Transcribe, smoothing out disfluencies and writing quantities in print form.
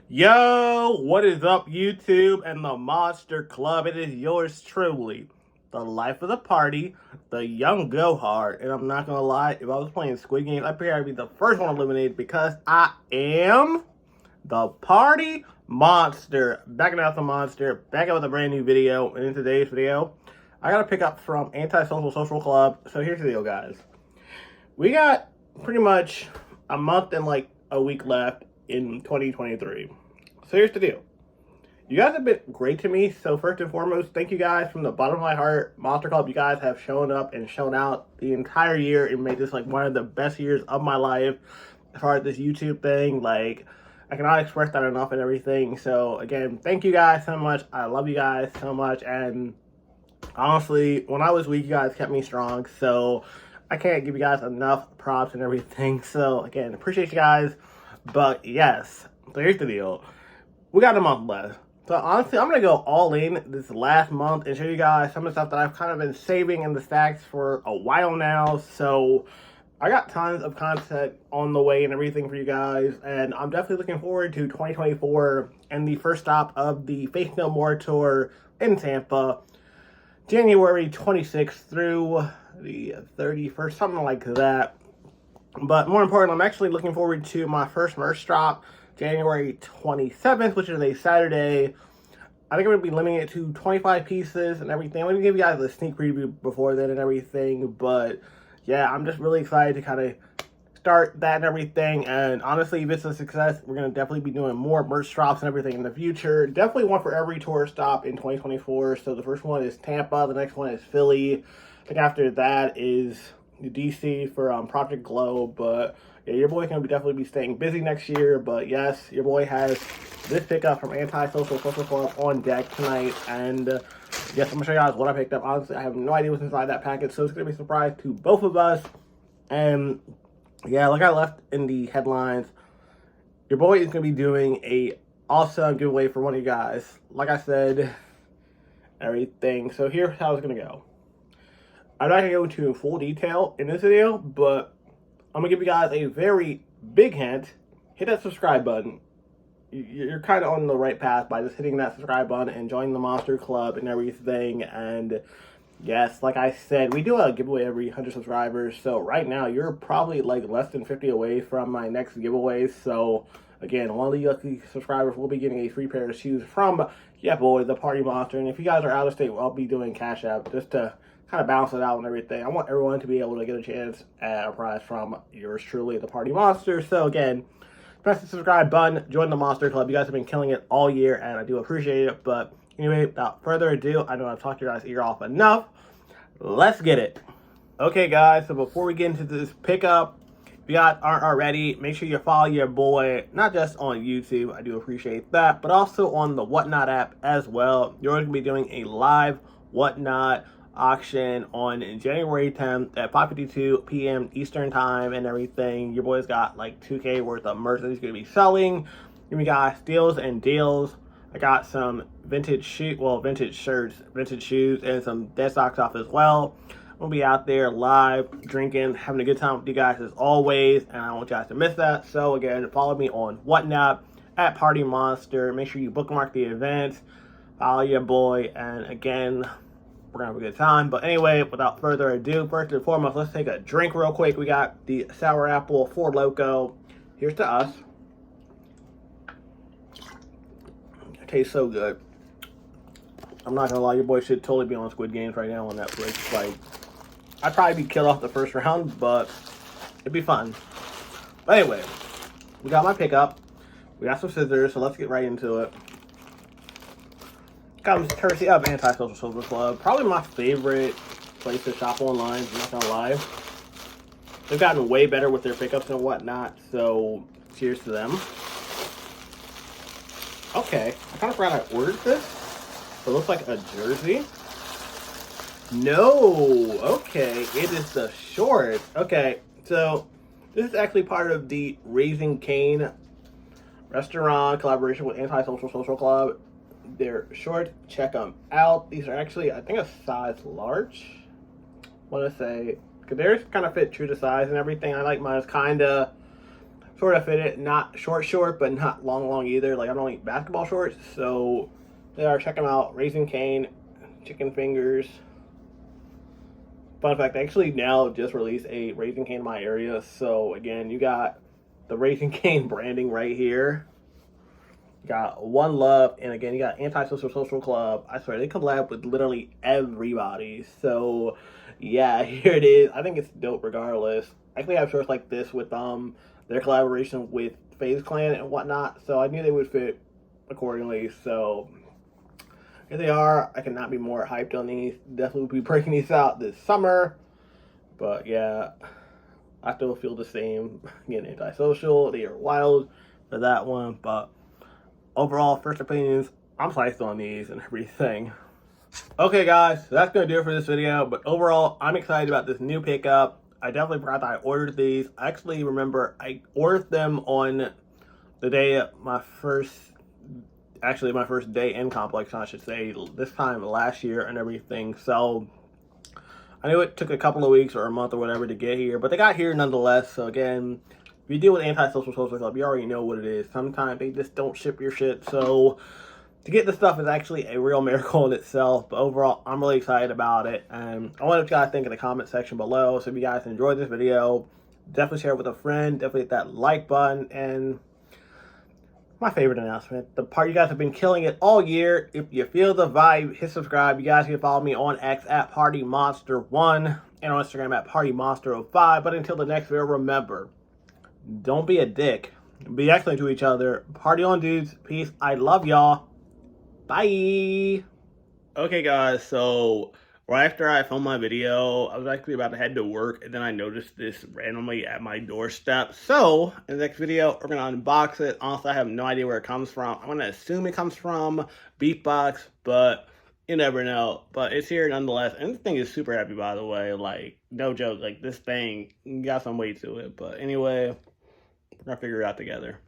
Yo, what is up, YouTube and the Monster Club? It is yours truly, the life of the party, the young go hard. And I'm not gonna lie, if I was playing Squid Game, I'd probably be the first one eliminated because I am the party monster. Backing out the monster, back out with a brand new video. And in today's video, I gotta pick up from Antisocial Social Club. So here's the deal, guys. We got pretty much a month and like a week left in 2023. So here's the deal. You guys have been great to me. So first and foremost, thank you guys from the bottom of my heart. Monster Club, you guys have shown up and shown out the entire year and made this like one of the best years of my life as far as this YouTube thing. Like, I cannot express that enough and everything. So again, thank you guys so much. I love you guys so much. And honestly, when I was weak, you guys kept me strong. So I can't give you guys enough props and everything. So again, appreciate you guys. But yes, so here's the deal. We got a month left. So honestly, I'm going to go all in this last month and show you guys some of the stuff that I've kind of been saving in the stacks for a while now. So I got tons of content on the way and everything for you guys. And I'm definitely looking forward to 2024 and the first stop of the Faith No More tour in Tampa. January 26th through the 31st, something like that. But more important, I'm actually looking forward to my first merch drop, January 27th, which is a Saturday. I think I'm going to be limiting it to 25 pieces and everything. I'm going to give you guys a sneak preview before then and everything. But yeah, I'm just really excited to kind of start that and everything. And honestly, if it's a success, we're going to definitely be doing more merch drops and everything in the future. Definitely one for every tour stop in 2024. So the first one is Tampa. The next one is Philly. I think after that is DC for Project Glow. But yeah, your boy's going to definitely be staying busy next year. But yes, your boy has this pickup from Antisocial Social Club on deck tonight. And yes, I'm going to show you guys what I picked up. Honestly, I have no idea what's inside that package. So it's going to be a surprise to both of us. And yeah, like I left in the headlines, your boy is going to be doing a awesome giveaway for one of you guys. Like I said, everything. So here's how it's going to go. I'm not going to go into full detail in this video, but I'm going to give you guys a very big hint. Hit that subscribe button. You're kind of on the right path by just hitting that subscribe button and joining the Monster Club and everything. And yes, like I said, we do a giveaway every 100 subscribers. So right now, you're probably like less than 50 away from my next giveaway. So again, one of the lucky subscribers will be getting a free pair of shoes from, yeah, boy, the Party Monster. And if you guys are out of state, I'll be doing Cash App just to kind of balance it out and everything. I want everyone to be able to get a chance at a prize from yours truly, the Party Monster. So again, press the subscribe button, join the Monster Club. You guys have been killing it all year, and I do appreciate it. But anyway, without further ado, I know I've talked your guys' ear off enough. Let's get it. Okay, guys, so before we get into this pickup, if you guys aren't already, make sure you follow your boy, not just on YouTube, I do appreciate that, but also on the Whatnot app as well. You're going to be doing a live Whatnot auction on January 10th at 5:52 p.m. Eastern time and everything. Your boy's got like 2K worth of merch that he's going to be selling. We got steals and deals. I got some vintage shirts, vintage shoes, and some dead stock stuff as well. I'm going to be out there live, drinking, having a good time with you guys as always, and I don't want you guys to miss that. So again, follow me on Whatnot at Party Monster. Make sure you bookmark the event, follow your boy, and again, we're going to have a good time. But anyway, without further ado, first and foremost, let's take a drink real quick. We got the Sour Apple 4 Loko. Here's to us. It tastes so good. I'm not going to lie, your boy should totally be on Squid Games right now on Netflix. Like, I'd probably be killed off the first round, but it'd be fun. But anyway, we got my pickup. We got some scissors, so let's get right into it. Comes courtesy of Antisocial Social Club. Probably my favorite place to shop online, I'm not gonna lie. They've gotten way better with their pickups and whatnot, so cheers to them. Okay, I kind of forgot I ordered this. It looks like a jersey. No, okay, it is the short. Okay, so this is actually part of the Raising Cain restaurant collaboration with Antisocial Social Club. They're short, check them out. These are actually, I think, a size large. I want to say, because theirs kind of fit true to size and everything. I like mine kind of sort of fit it. Not short, but not long either. Like, I don't eat basketball shorts, so they are. Check them out. Raising Cain, chicken fingers. Fun fact, they actually now just released a Raising Cain in my area. So again, you got the Raising Cain branding right here. You got One Love, and again, you got Antisocial Social Club. I swear, they collab with literally everybody. So yeah, here it is. I think it's dope regardless. I actually have shorts like this with their collaboration with FaZe Clan and whatnot. So I knew they would fit accordingly. So here they are. I cannot be more hyped on these. Definitely will be breaking these out this summer. But yeah, I still feel the same. Again, Antisocial, they are wild for that one. But overall, first opinions, I'm psyched on these and everything. Okay, guys, so that's going to do it for this video. But overall, I'm excited about this new pickup. I definitely forgot that I ordered these. I actually remember I ordered them on the day my first day in Complex, I should say, this time last year and everything. So I knew it took a couple of weeks or a month or whatever to get here, but they got here nonetheless. So again, if you deal with Antisocial Social Club, you already know what it is. Sometimes they just don't ship your shit. So to get this stuff is actually a real miracle in itself. But overall, I'm really excited about it. And I want to know what you guys think in the comment section below. So if you guys enjoyed this video, definitely share it with a friend. Definitely hit that like button. And my favorite announcement, the part you guys have been killing it all year. If you feel the vibe, hit subscribe. You guys can follow me on X at PartyMonster1 and on Instagram at PartyMonster05. But until the next video, remember, don't be a dick. Be excellent to each other. Party on, dudes. Peace. I love y'all. Bye. Okay, guys, so right after I filmed my video, I was actually about to head to work, and then I noticed this randomly at my doorstep. So, in the next video, we're going to unbox it. Honestly, I have no idea where it comes from. I'm going to assume it comes from Beatbox, but you never know. But it's here nonetheless, and this thing is super heavy, by the way. Like, no joke, like, this thing got some weight to it. But anyway, we're going to figure it out together.